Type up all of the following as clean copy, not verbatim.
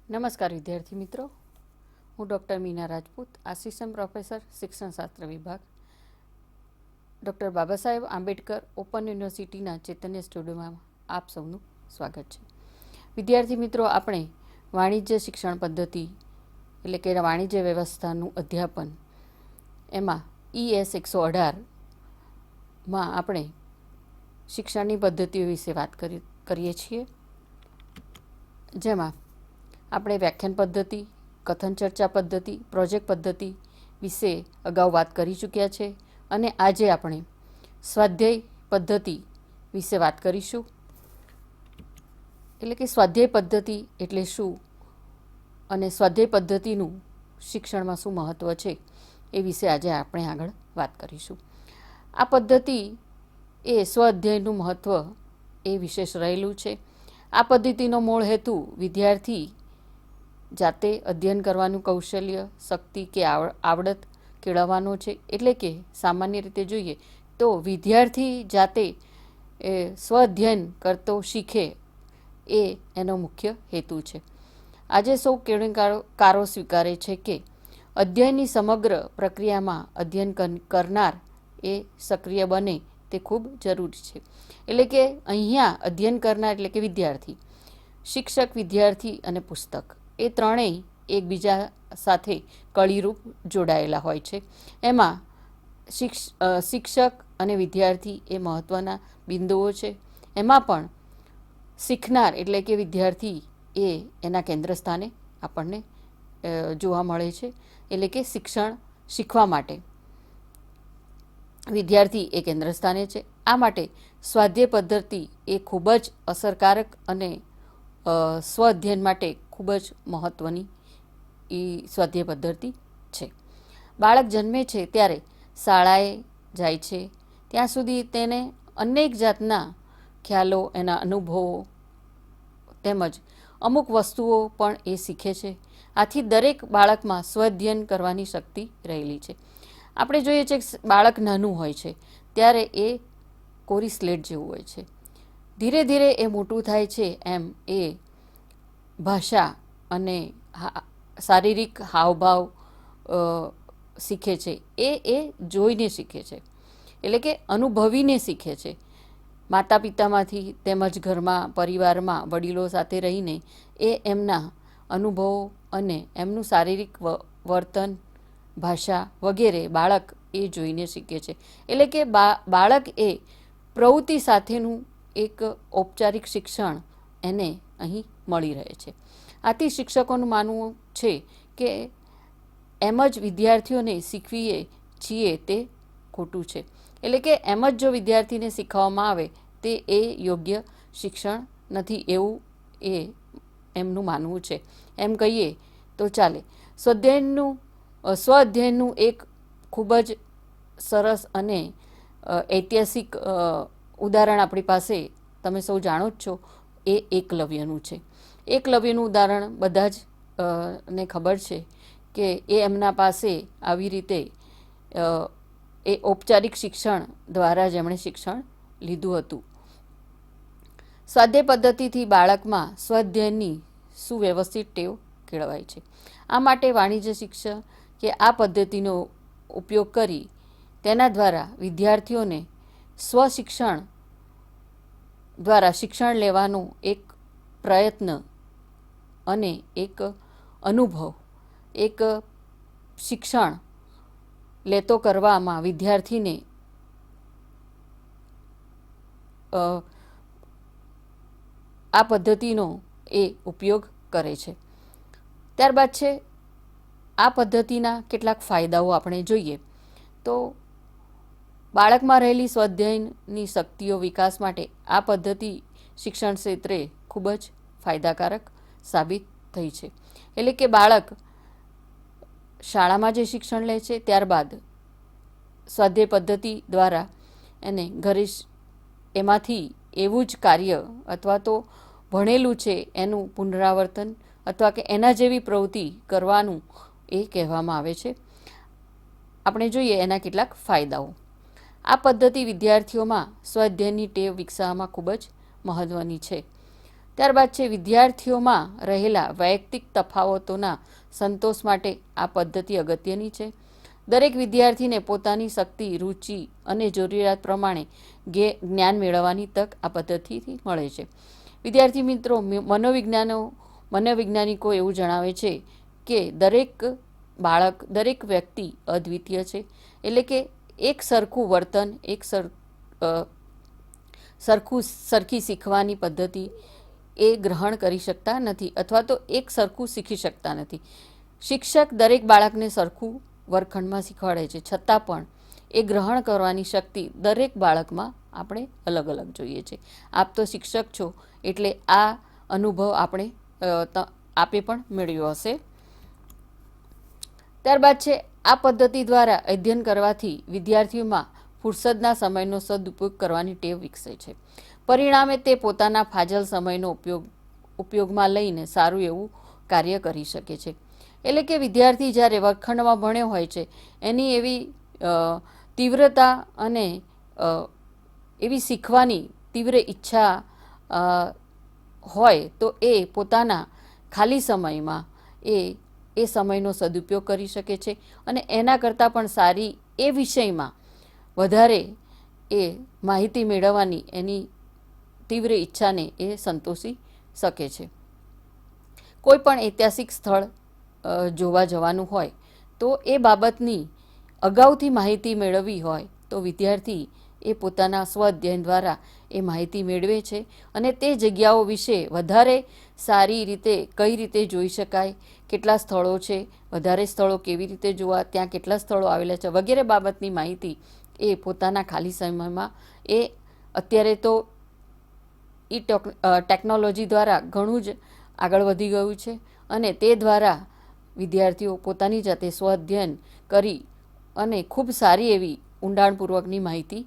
નમસ્કાર વિદ્યાર્થી મિત્રો, હું doctor Meena Rajput, assistant professor શિક્ષણશાસ્ત્ર વિભાગ, ડૉક્ટર બાબા સાહેબ આંબેડકર ઓપન યુનિવર્સિટીના ચૈતન્ય સ્ટુડિયોમાં આપ સૌનું સ્વાગત છે. વિદ્યાર્થી મિત્રો, આપણે વાણિજ્ય શિક્ષણ પદ્ધતિ એટલે કે વાણિજ્ય વ્યવસ્થાનું અધ્યાપન એમાં ES 118માં આપણે શિક્ષણની પદ્ધતિઓ વિશે વાત કરીએ છીએ, જેમાં આપણે વ્યાખ્યાન પદ્ધતિ, કથન ચર્ચા પદ્ધતિ, પ્રોજેક્ટ પદ્ધતિ વિશે અગાઉ વાત કરી ચૂક્યા છે અને આજે આપણે સ્વાધ્યાય પદ્ધતિ વિશે વાત કરીશું. એટલે કે સ્વાધ્યાય પદ્ધતિ એટલે શું અને સ્વાધ્યાય પદ્ધતિનું શિક્ષણમાં શું મહત્ત્વ છે એ વિશે આજે આપણે આગળ વાત કરીશું. આ પદ્ધતિ એ સ્વ અધ્યયનનું મહત્ત્વ એ વિશેષ રહેલું છે. આ પદ્ધતિનો મૂળ હેતુ વિદ્યાર્થી જાતે અધ્યયન કરવાનું કૌશલ્ય, શક્તિ કે આવડત કેળવવાનો છે. એટલે કે સામાન્ય રીતે જોઈએ તો વિદ્યાર્થી જાતે સ્વઅધ્યયન કરતો શીખે એ એનો મુખ્ય હેતુ છે. આજે સૌ કેળવણકારો સ્વીકારે છે કે અધ્યયનની સમગ્ર પ્રક્રિયામાં અધ્યયન કરનાર એ સક્રિય બને તે ખૂબ જરૂરી છે. એટલે કે અહીંયા અધ્યયન કરનાર એટલે કે વિદ્યાર્થી, શિક્ષક, વિદ્યાર્થી અને પુસ્તક એ ત્રણેય એકબીજા સાથે કળીરૂપ જોડાયેલા હોય છે. એમાં શિક્ષક અને વિદ્યાર્થી એ મહત્ત્વના બિંદુઓ છે. એમાં પણ શીખનાર એટલે કે વિદ્યાર્થી એ એના કેન્દ્ર સ્થાને આપણને જોવા મળે છે. એટલે કે શીખવા માટે વિદ્યાર્થી એ કેન્દ્ર સ્થાને છે. આ માટે સ્વાધ્યાય પદ્ધતિ એ ખૂબ જ અસરકારક અને સ્વ અધ્યયન માટે ખૂબ જ મહત્ત્વની સ્વાધ્યાય પદ્ધતિ છે. બાળક જન્મે છે ત્યારે શાળાએ જાય છે, ત્યાં સુધી તેને અનેક જાતના ખ્યાલો, એના અનુભવો તેમજ અમુક વસ્તુઓ પણ એ શીખે છે. આથી દરેક બાળકમાં સ્વઅધ્યયન કરવાની શક્તિ રહેલી છે. આપણે જોઈએ છીએ કે બાળક નાનું હોય છે ત્યારે એ કોરી સ્લેટ જેવું હોય છે. ધીરે ધીરે એ મોટું થાય છે એમ એ ભાષા અને શારીરિક હાવભાવ શીખે છે. એ જોઈને શીખે છે, એટલે કે અનુભવીને શીખે છે. માતા પિતામાંથી તેમજ ઘરમાં, પરિવારમાં વડીલો સાથે રહીને એ એમના અનુભવો અને એમનું શારીરિક વર્તન, ભાષા વગેરે બાળક એ જોઈને શીખે છે. એટલે કે બાળક એ પ્રવૃત્તિ સાથેનું એક ઔપચારિક શિક્ષણ એને અહીં મળી રહે છે. આથી શિક્ષકોનું માનવું છે કે એમ જ વિદ્યાર્થીઓને શીખવીએ છીએ તે ખોટું છે. એટલે કે એમ જ જો વિદ્યાર્થીને શીખવવામાં આવે તે એ યોગ્ય શિક્ષણ નથી એવું એ એમનું માનવું છે. એમ કહીએ તો ચાલે. સ્વ અધ્યયનનું એક ખૂબ જ સરસ અને ઐતિહાસિક ઉદાહરણ આપણી પાસે તમે સૌ જાણો જ છો, એ એકલવ્યનું છે. એકલવ્યનું ઉદાહરણ બધા જ ને ખબર છે કે એ એમના પાસે આવી રીતે એ ઔપચારિક શિક્ષણ દ્વારા જ એમણે શિક્ષણ લીધું હતું. સ્વાધ્યાય પદ્ધતિથી બાળકમાં સ્વઅધ્યયનની સુવ્યવસ્થિત ટેવ કેળવાય છે. આ માટે વાણિજ્ય શિક્ષણ કે આ પદ્ધતિનો ઉપયોગ કરી તેના દ્વારા વિદ્યાર્થીઓને સ્વશિક્ષણ દ્વારા શિક્ષણ લેવાનો એક પ્રયત્ન અને એક અનુભવ, એક શિક્ષણ લેતો કરવામાં વિદ્યાર્થીને આ પદ્ધતિનો એ ઉપયોગ કરે છે. ત્યારબાદ છે આ પદ્ધતિના કેટલાક ફાયદાઓ આપણે જોઈએ તો બાળકમાં રહેલી સ્વાધ્યાયનની શક્તિઓ વિકાસ માટે આ પદ્ધતિ શિક્ષણ ક્ષેત્રે ખૂબ જ ફાયદાકારક સાબિત થઈ છે. એટલે કે બાળક શાળામાં જે શિક્ષણ લે છે ત્યારબાદ સ્વાધ્યાય પદ્ધતિ દ્વારા એને ઘરે એમાંથી એવું જ કાર્ય અથવા તો ભણેલું છે એનું પુનરાવર્તન અથવા કે એના જેવી પ્રવૃત્તિ કરવાનું એ કહેવામાં આવે છે. આપણે જોઈએ એના કેટલાક ફાયદાઓ. આ પદ્ધતિ વિદ્યાર્થીઓમાં સ્વઅધ્યયનની ટેવ વિકસાવવામાં ખૂબ જ મહત્ત્વની છે. ત્યારબાદ છે વિદ્યાર્થીઓમાં રહેલા વૈયક્તિક તફાવતોના સંતોષ માટે આ પદ્ધતિ અગત્યની છે. દરેક વિદ્યાર્થીને પોતાની શક્તિ, રુચિ અને જરૂરિયાત પ્રમાણે જ્ઞાન મેળવવાની તક આ પદ્ધતિથી મળે છે. વિદ્યાર્થી મિત્રો, મનોવૈજ્ઞાનિકો એવું જણાવે છે કે દરેક બાળક, દરેક વ્યક્તિ અદ્વિતીય છે. એટલે કે એક સરખું વર્તન, સરખી શીખવાની પદ્ધતિ એ ગ્રહણ કરી શકતા નથી, અથવા તો એક સરખું શીખી શકતા નથી. શિક્ષક દરેક બાળકને સરખું વર્ગખંડમાં શીખવાડે છે, છતાં પણ એ ગ્રહણ કરવાની શક્તિ દરેક બાળકમાં આપણે અલગ અલગ જોઈએ છે. આપ તો શિક્ષક છો, એટલે આ અનુભવ આપે પણ મેળવ્યો હશે. ત્યારબાદ છે આ પદ્ધતિ દ્વારા અધ્યયન કરવાથી વિદ્યાર્થીઓમાં ફુરસદના સમયનો સદુપયોગ કરવાની ટેવ વિકસે છે. પરિણામે તે પોતાના ફાજલ સમયનો ઉપયોગમાં લઈને સારું એવું કાર્ય કરી શકે છે. એટલે કે વિદ્યાર્થી જ્યારે વર્ગખંડમાં ભણ્યો હોય છે, એની એવી તીવ્રતા અને એવી શીખવાની તીવ્ર ઈચ્છા હોય તો એ પોતાના ખાલી સમયમાં એ સમયનો સદુપયોગ કરી શકે છે અને એના કરતાં પણ સારી એ વિષયમાં વધારે એ માહિતી મેળવવાની એની તીવ્ર ઈચ્છાને એ સંતોષી શકે છે. કોઈ પણ ઐતિહાસિક સ્થળ જોવા જવાનું હોય તો એ બાબતની અગાઉથી માહિતી મેળવવી હોય તો વિદ્યાર્થી એ પોતાના સ્વ અધ્યયન દ્વારા એ માહિતી મેળવે છે અને તે જગ્યાઓ વિશે વધારે સારી રીતે કઈ રીતે જોઈ શકાય, કેટલા સ્થળો છે, વધારે સ્થળો કેવી રીતે જોવા, ત્યાં કેટલા સ્થળો આવેલા છે વગેરે બાબતની માહિતી એ પોતાના ખાલી સમયમાં અત્યારે તો ટેકનોલોજી દ્વારા ઘણું જ આગળ વધી ગયું છે અને તે દ્વારા વિદ્યાર્થીઓ પોતાની જાતે સ્વ અધ્યયન કરી અને ખૂબ સારી એવી ઊંડાણપૂર્વકની માહિતી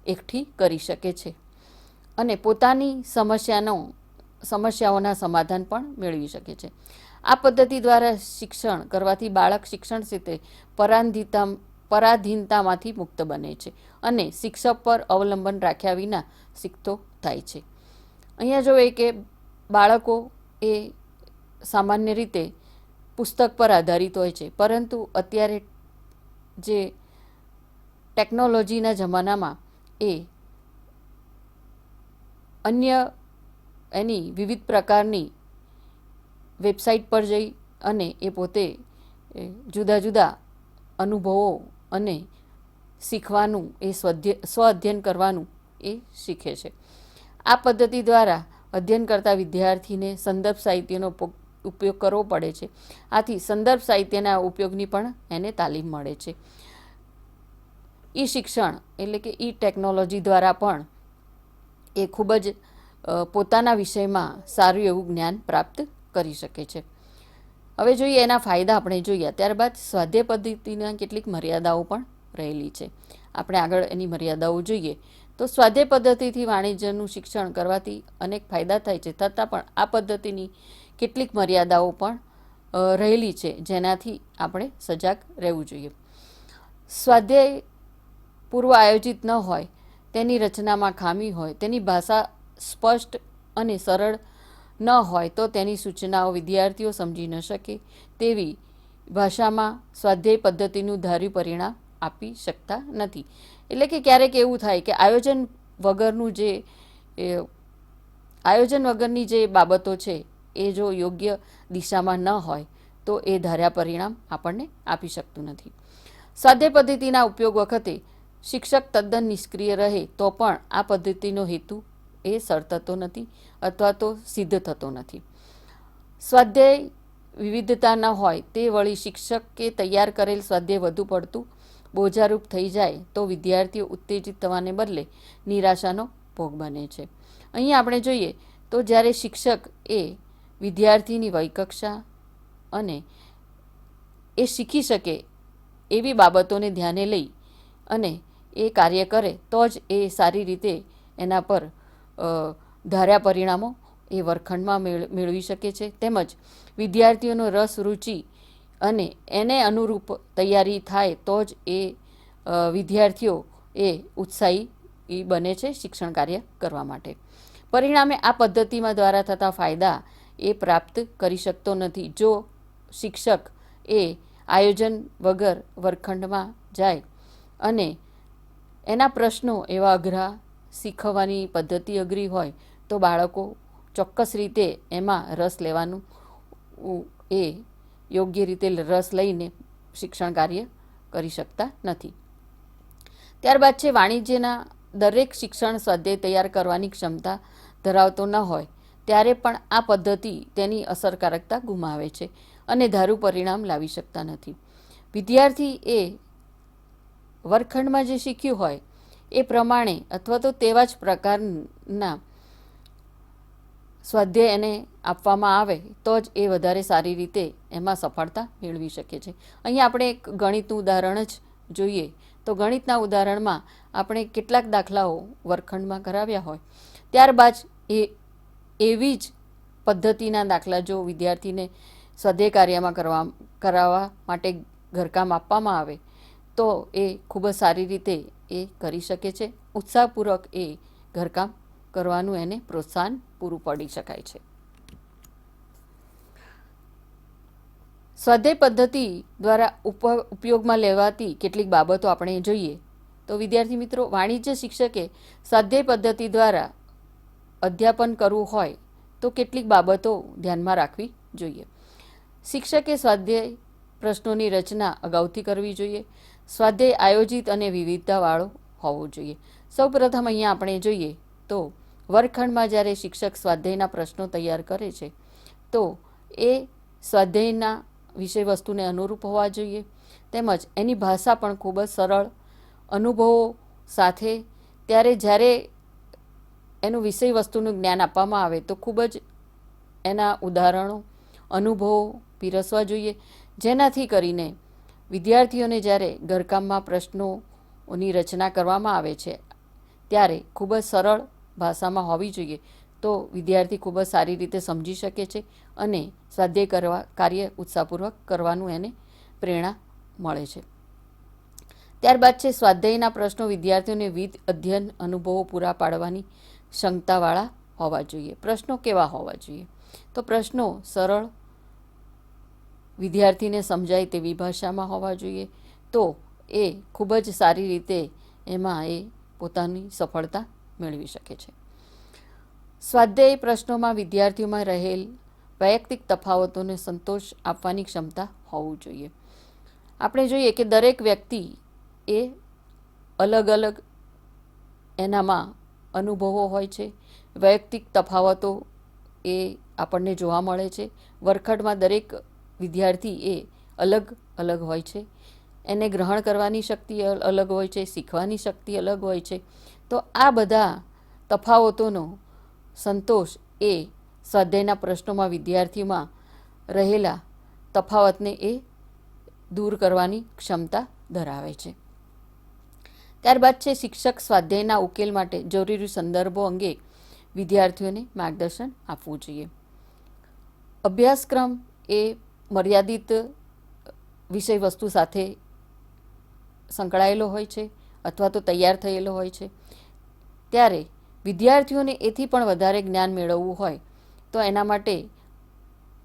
એકઠી કરી શકે છે અને પોતાની સમસ્યાઓના સમાધાન પણ મેળવી શકે છે. આ પદ્ધતિ દ્વારા શિક્ષણ કરવાથી બાળક શિક્ષણ ક્ષેત્રે પરાધીનતામાંથી મુક્ત બને છે અને શિક્ષક પર અવલંબન રાખ્યા વિના શીખતો થાય છે. અહીંયા જોઈએ કે બાળકો એ સામાન્ય રીતે પુસ્તક પર આધારિત હોય છે, પરંતુ અત્યારે જે ટેકનોલોજીના જમાનામાં એ અન્ય એની વિવિધ પ્રકારની વેબસાઇટ પર જઈ અને એ પોતે જુદા જુદા અનુભવો અને શીખવાનું, સ્વ અધ્યયન કરવાનું એ શીખે છે. આ પદ્ધતિ દ્વારા અધ્યયન કરતા વિદ્યાર્થીને સંદર્ભ સાહિત્યનો ઉપયોગ કરવો પડે છે. આથી સંદર્ભ સાહિત્યના ઉપયોગની પણ એને તાલીમ મળે છે. ઈ શિક્ષણ એટલે કે ઈ ટેકનોલોજી દ્વારા પણ એ ખૂબ જ પોતાના વિષયમાં સારું એવું જ્ઞાન પ્રાપ્ત કરી શકે છે. હવે જોઈએ એના ફાયદા આપણે જોઈએ. ત્યારબાદ સ્વાધ્યાય પદ્ધતિના કેટલીક મર્યાદાઓ પણ રહેલી છે. આપણે આગળ એની મર્યાદાઓ જોઈએ તો સ્વાધ્યાય પદ્ધતિથી વાણિજ્યનું શિક્ષણ કરવાથી અનેક ફાયદા થાય છે, છતાં પણ આ પદ્ધતિની કેટલીક મર્યાદાઓ પણ રહેલી છે, જેનાથી આપણે સજાગ રહેવું જોઈએ. સ્વાધ્યાય પૂર્વ આયોજિત ન હોય, તેની રચનામાં ખામી હોય, તેની ભાષા સ્પષ્ટ અને સરળ ન હોય તો તેની સૂચનાઓ વિદ્યાર્થીઓ સમજી ન શકે તેવી ભાષામાં સ્વાધ્યાય પદ્ધતિનું ધાર્યું પરિણામ આપી શકતા નથી. એટલે કે ક્યારેક એવું થાય કે આયોજન વગરની જે બાબતો છે એ જો યોગ્ય દિશામાં ન હોય તો એ ધાર્યા પરિણામ આપણને આપી શકતું નથી. સ્વાધ્યાય પદ્ધતિના ઉપયોગ વખતે શિક્ષક તદ્દન નિષ્ક્રિય રહે તો પણ આ પદ્ધતિનો હેતુ એ સળતતો નથી અથવા તો સિદ્ધ થતો નથી. સ્વાધ્યાય વિવિધતા ન હોય તે વળી શિક્ષકે તૈયાર કરેલ સ્વાધ્યાય વધુ પડતું બોજારૂપ થઈ જાય તો વિદ્યાર્થીઓ ઉત્તેજિત થવાને બદલે નિરાશાનો ભોગ બને છે. અહીં આપણે જોઈએ તો જ્યારે શિક્ષક એ વિદ્યાર્થીની વયકક્ષા અને એ શીખી શકે એવી બાબતોને ધ્યાને લઈ અને એ કાર્ય કરે તો જ એ સારી રીતે એના પર ધાર્યા પરિણામો એ વર્ગખંડમાં મેળવી શકે છે. તેમજ વિદ્યાર્થીઓનો રસ, રુચિ અને એને અનુરૂપ તૈયારી થાય તો જ એ વિદ્યાર્થીઓ એ ઉત્સાહી બને છે શિક્ષણ કાર્ય કરવા માટે. પરિણામે આ પદ્ધતિમાં દ્વારા થતા ફાયદા એ પ્રાપ્ત કરી શકતો નથી. જો શિક્ષક એ આયોજન વગર વર્ગખંડમાં જાય અને એના પ્રશ્નો એવા અઘરા, શીખવવાની પદ્ધતિ અઘરી હોય તો બાળકો ચોક્કસ રીતે એમાં રસ લેવાનું એ યોગ્ય રીતે રસ લઈને શિક્ષણ કાર્ય કરી શકતા નથી. ત્યારબાદ છે વાણિજ્યના દરેક શિક્ષણ સ્વાધ્યાય તૈયાર કરવાની ક્ષમતા ધરાવતો ન હોય ત્યારે પણ આ પદ્ધતિ તેની અસરકારકતા ગુમાવે છે અને ધારું પરિણામ લાવી શકતા નથી. વિદ્યાર્થી એ વર્ગખંડમાં જે શીખ્યું હોય એ પ્રમાણે અથવા તો તેવા જ પ્રકારના સ્વાધ્યાય એને આપવામાં આવે તો જ એ વધારે સારી રીતે એમાં સફળતા મેળવી શકે છે. અહીંયા આપણે એક ગણિતનું ઉદાહરણ જ જોઈએ તો ગણિતના ઉદાહરણમાં આપણે કેટલાક દાખલાઓ વર્ગખંડમાં કરાવ્યા હોય ત્યારબાદ એવી જ પદ્ધતિના દાખલા જો વિદ્યાર્થીને સ્વાધ્યાય કાર્યમાં કરાવવા માટે ઘરકામ આપવામાં આવે તો એ ખૂબ જ સારી રીતે એ કરી શકે છે. ઉત્સાહપૂર્વક એ ઘરકામ કરવાનું એને પ્રોત્સાહન પૂરું પાડી શકાય છે. સ્વાધ્યાય પદ્ધતિ દ્વારા ઉપયોગમાં લેવાતી કેટલીક બાબતો આપણે જોઈએ તો વિદ્યાર્થી મિત્રો, વાણિજ્ય શિક્ષકે સ્વાધ્યાય પદ્ધતિ દ્વારા અધ્યાપન કરવું હોય તો કેટલીક બાબતો ધ્યાનમાં રાખવી જોઈએ. શિક્ષકે સ્વાધ્યાય પ્રશ્નોની રચના અગાઉથી કરવી જોઈએ. સ્વાધ્યાય આયોજિત અને વિવિધતાવાળો હોવો જોઈએ. સૌપ્રથમ અહીંયા આપણે જોઈએ તો વર્ગખંડમાં જ્યારે શિક્ષક સ્વાધ્યાયના પ્રશ્નો તૈયાર કરે છે તો એ સ્વાધ્યાયના વિષયવસ્તુને અનુરૂપ હોવા જોઈએ તેમજ એની ભાષા પણ ખૂબ જ સરળ, અનુભવો સાથે ત્યારે જ્યારે એનું વિષયવસ્તુનું જ્ઞાન આપવામાં આવે તો ખૂબ જ એના ઉદાહરણો, અનુભવો પીરસવા જોઈએ જેનાથી કરીને વિદ્યાર્થીઓને જ્યારે ઘરકામમાં પ્રશ્નોની રચના કરવામાં આવે છે ત્યારે ખૂબ જ સરળ ભાષામાં હોવી જોઈએ તો વિદ્યાર્થી ખૂબ જ સારી રીતે સમજી શકે છે અને સ્વાધ્યાય કાર્ય ઉત્સાહપૂર્વક કરવાનું એને પ્રેરણા મળે છે. ત્યારબાદ છે સ્વાધ્યાયના પ્રશ્નો વિદ્યાર્થીઓને વિવિધ અધ્યયન અનુભવો પૂરા પાડવાની ક્ષમતાવાળા હોવા જોઈએ. પ્રશ્નો કેવા હોવા જોઈએ? તો પ્રશ્નો સરળ, વિદ્યાર્થીને સમજાય તેવી ભાષામાં હોવા જોઈએ તો એ ખૂબ જ સારી રીતે એમાં એ પોતાની સફળતા મેળવી શકે છે. સ્વાધ્યાય પ્રશ્નોમાં વિદ્યાર્થીઓમાં રહેલ વૈયક્તિક તફાવતોને સંતોષ આપવાની ક્ષમતા હોવું જોઈએ. આપણે જોઈએ કે દરેક વ્યક્તિ એ અલગ અલગ એનામાં અનુભવો હોય છે. વૈયક્તિક તફાવતો એ આપણને જોવા મળે છે. વર્ગખંડમાં દરેક વિદ્યાર્થી એ અલગ અલગ હોય છે. એને ગ્રહણ કરવાની શક્તિ અલગ હોય છે, શીખવાની શક્તિ અલગ હોય છે. તો આ બધા તફાવતોનો સંતોષ એ સ્વાધ્યાયના પ્રશ્નોમાં વિદ્યાર્થીઓમાં રહેલા તફાવતને એ દૂર કરવાની ક્ષમતા ધરાવે છે. ત્યારબાદ છે શિક્ષક સ્વાધ્યાયના ઉકેલ માટે જરૂરી સંદર્ભો અંગે વિદ્યાર્થીઓને માર્ગદર્શન આપવું જોઈએ. અભ્યાસક્રમ એ મર્યાદિત વિષયવસ્તુ સાથે સંકળાયેલો હોય છે અથવા તો તૈયાર થયેલો હોય છે ત્યારે વિદ્યાર્થીઓને એથી પણ વધારે જ્ઞાન મેળવવું હોય તો એના માટે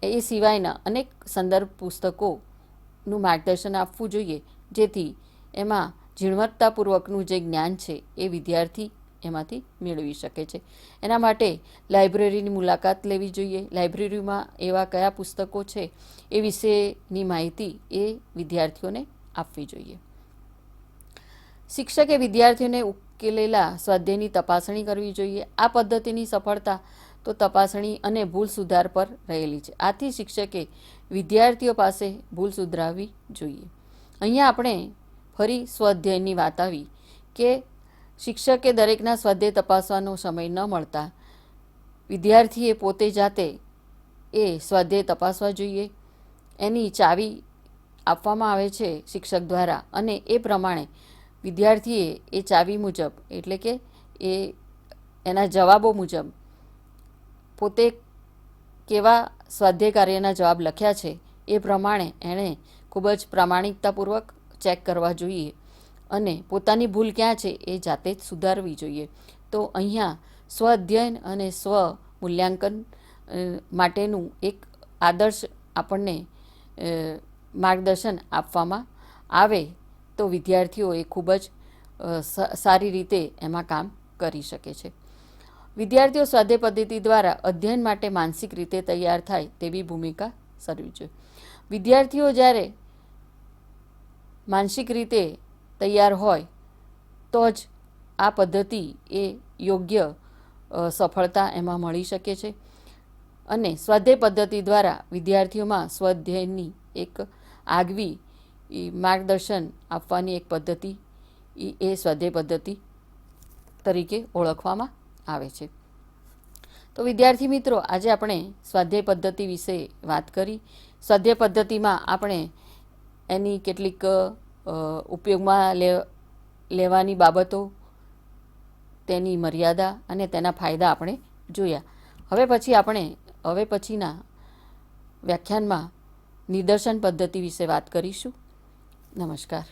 એ સિવાયના અનેક સંદર્ભ પુસ્તકોનું માર્ગદર્શન આપવું જોઈએ જેથી એમાં ઝીણવટતાપૂર્વકનું જે જ્ઞાન છે એ વિદ્યાર્થી એમાંથી મેળવી શકે છે. એના માટે લાઇબ્રેરીની મુલાકાત લેવી જોઈએ. લાઇબ્રેરીમાં એવા કયા પુસ્તકો છે એ વિશેની માહિતી એ વિદ્યાર્થીઓને આપવી જોઈએ. શિક્ષકે વિદ્યાર્થીઓને ઉકેલેલા સ્વાધ્યાયની તપાસણી કરવી જોઈએ. આ પદ્ધતિની સફળતા તો તપાસણી અને ભૂલ સુધાર પર રહેલી છે. આથી શિક્ષકે વિદ્યાર્થીઓ પાસે ભૂલ સુધરાવવી જોઈએ. અહીંયા આપણે ફરી સ્વાધ્યાયની વાત આવી કે શિક્ષકે દરેકના સ્વાધ્યાય તપાસવાનો સમય ન મળતા વિદ્યાર્થીએ પોતે જાતે એ સ્વાધ્યાય તપાસવા જોઈએ. એની ચાવી આપવામાં આવે છે શિક્ષક દ્વારા અને એ પ્રમાણે વિદ્યાર્થીએ એ ચાવી મુજબ એટલે કે એ એના જવાબો મુજબ પોતે કેવા સ્વાધ્યાય કાર્યના જવાબ લખ્યા છે એ પ્રમાણે એણે ખૂબ જ પ્રામાણિકતાપૂર્વક ચેક કરવા જોઈએ અને પોતાની ભૂલ ક્યાં છે એ જાતે જ સુધારવી જોઈએ. તો અહીંયા સ્વ અધ્યયન અને સ્વ મૂલ્યાંકન માટેનું એક આદર્શ આપણને માર્ગદર્શન આપવામાં આવે તો વિદ્યાર્થીઓ એ ખૂબ જ સારી રીતે એમાં કામ કરી શકે છે. વિદ્યાર્થીઓ સ્વાધ્યાય પદ્ધતિ દ્વારા અધ્યયન માટે માનસિક રીતે તૈયાર થાય તેવી ભૂમિકા સરવી જોઈએ. વિદ્યાર્થીઓ જ્યારે માનસિક રીતે તૈયાર હોય તો જ આ પદ્ધતિ એ યોગ્ય સફળતા એમાં મળી શકે છે. અને સ્વાધ્યાય પદ્ધતિ દ્વારા વિદ્યાર્થીઓમાં સ્વાધ્યાયની એક આગવી માર્ગદર્શન આપવાની એક પદ્ધતિ એ સ્વાધ્યાય પદ્ધતિ તરીકે ઓળખવામાં આવે છે. તો વિદ્યાર્થી મિત્રો, આજે આપણે સ્વાધ્યાય પદ્ધતિ વિશે વાત કરી. સ્વાધ્યાય પદ્ધતિમાં આપણે એની કેટલીક ઉપયોગમાં લેવાની બાબતો, તેની મર્યાદા અને તેના ફાયદા આપણે જોયા. હવે પછીના વ્યાખ્યાનમાં નિદર્શન પદ્ધતિ વિશે વાત કરીશું. નમસ્કાર.